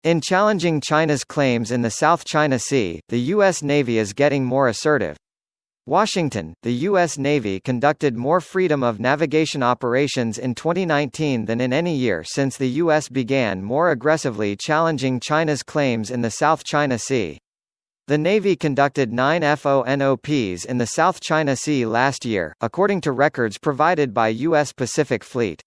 In challenging China's claims in the South China Sea, the U.S. Navy is getting more assertive. Washington, the U.S. Navy conducted more freedom of navigation operations in 2019 than in any year since the U.S. began more aggressively challenging China's claims in the South China Sea. The Navy conducted 9 FONOPs in the South China Sea last year, according to records provided by U.S. Pacific Fleet.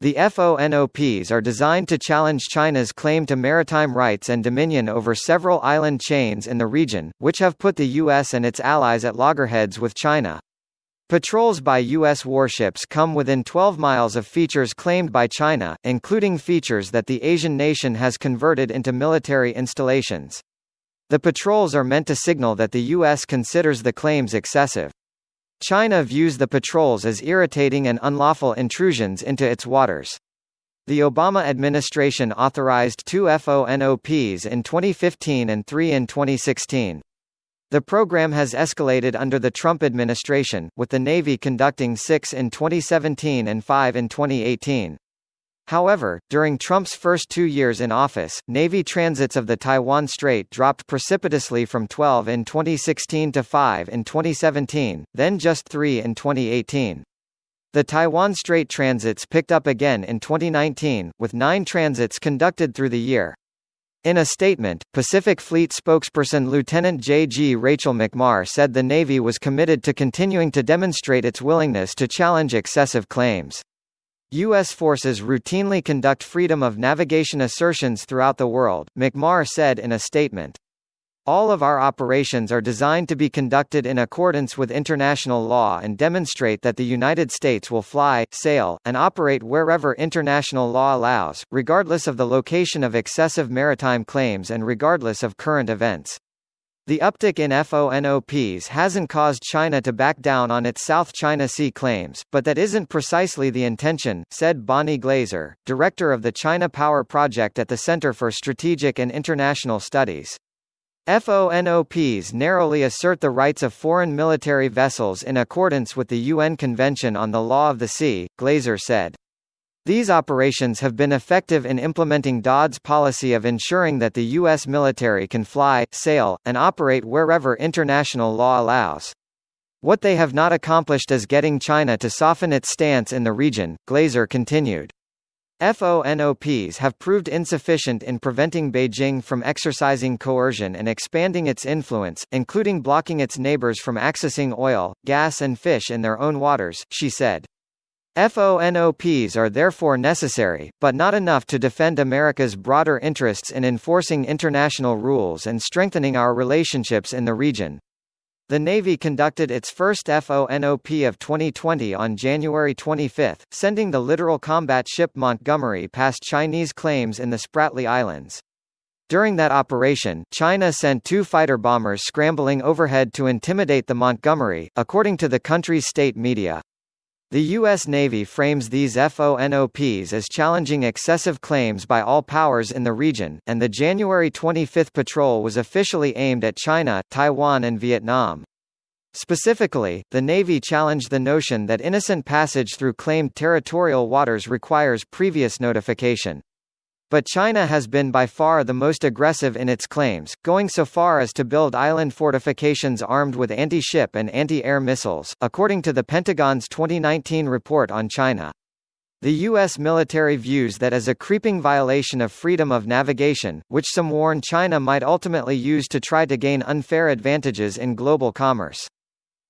The FONOPs are designed to challenge China's claim to maritime rights and dominion over several island chains in the region, which have put the U.S. and its allies at loggerheads with China. Patrols by U.S. warships come within 12 miles of features claimed by China, including features that the Asian nation has converted into military installations. The patrols are meant to signal that the U.S. considers the claims excessive. China views the patrols as irritating and unlawful intrusions into its waters. The Obama administration authorized 2 FONOPs in 2015 and 3 in 2016. The program has escalated under the Trump administration, with the Navy conducting 6 in 2017 and 5 in 2018. However, during Trump's first 2 years in office, Navy transits of the Taiwan Strait dropped precipitously from 12 in 2016 to 5 in 2017, then just 3 in 2018. The Taiwan Strait transits picked up again in 2019, with 9 transits conducted through the year. In a statement, Pacific Fleet spokesperson Lieutenant J.G. Rachel McMarr said the Navy was committed to continuing to demonstrate its willingness to challenge excessive claims. U.S. forces routinely conduct freedom of navigation assertions throughout the world, McMarr said in a statement. All of our operations are designed to be conducted in accordance with international law and demonstrate that the United States will fly, sail, and operate wherever international law allows, regardless of the location of excessive maritime claims and regardless of current events. The uptick in FONOPs hasn't caused China to back down on its South China Sea claims, but that isn't precisely the intention, said Bonnie Glaser, director of the China Power Project at the Center for Strategic and International Studies. FONOPs narrowly assert the rights of foreign military vessels in accordance with the UN Convention on the Law of the Sea, Glaser said. These operations have been effective in implementing DOD's policy of ensuring that the U.S. military can fly, sail, and operate wherever international law allows. What they have not accomplished is getting China to soften its stance in the region, Glaser continued. FONOPs have proved insufficient in preventing Beijing from exercising coercion and expanding its influence, including blocking its neighbors from accessing oil, gas and fish in their own waters, she said. FONOPs are therefore necessary, but not enough to defend America's broader interests in enforcing international rules and strengthening our relationships in the region. The Navy conducted its first FONOP of 2020 on January 25, sending the littoral combat ship Montgomery past Chinese claims in the Spratly Islands. During that operation, China sent 2 fighter bombers scrambling overhead to intimidate the Montgomery, according to the country's state media. The U.S. Navy frames these FONOPs as challenging excessive claims by all powers in the region, and the January 25 patrol was officially aimed at China, Taiwan and Vietnam. Specifically, the Navy challenged the notion that innocent passage through claimed territorial waters requires previous notification. But China has been by far the most aggressive in its claims, going so far as to build island fortifications armed with anti-ship and anti-air missiles, according to the Pentagon's 2019 report on China. The U.S. military views that as a creeping violation of freedom of navigation, which some warn China might ultimately use to try to gain unfair advantages in global commerce.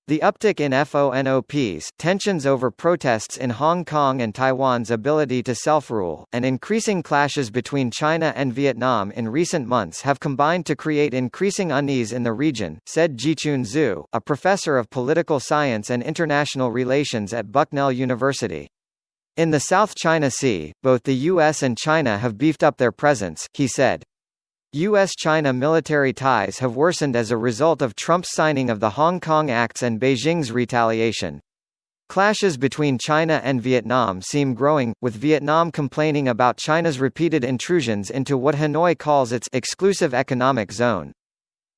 The uptick in FONOPs, tensions over protests in Hong Kong and Taiwan's ability to self-rule, and increasing clashes between China and Vietnam in recent months have combined to create increasing unease in the region, said Jichun Zhu, a professor of political science and international relations at Bucknell University. In the South China Sea, both the U.S. and China have beefed up their presence, he said. U.S.-China military ties have worsened as a result of Trump's signing of the Hong Kong Acts and Beijing's retaliation. Clashes between China and Vietnam seem growing, with Vietnam complaining about China's repeated intrusions into what Hanoi calls its exclusive economic zone.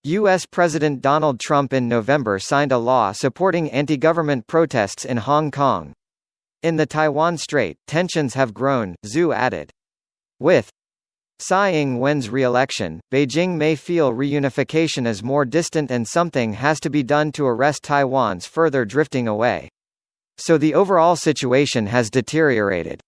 U.S. President Donald Trump in November signed a law supporting anti-government protests in Hong Kong. In the Taiwan Strait, tensions have grown, Zhu added. With Tsai Ing-wen's re-election, Beijing may feel reunification is more distant and something has to be done to arrest Taiwan's further drifting away. So the overall situation has deteriorated.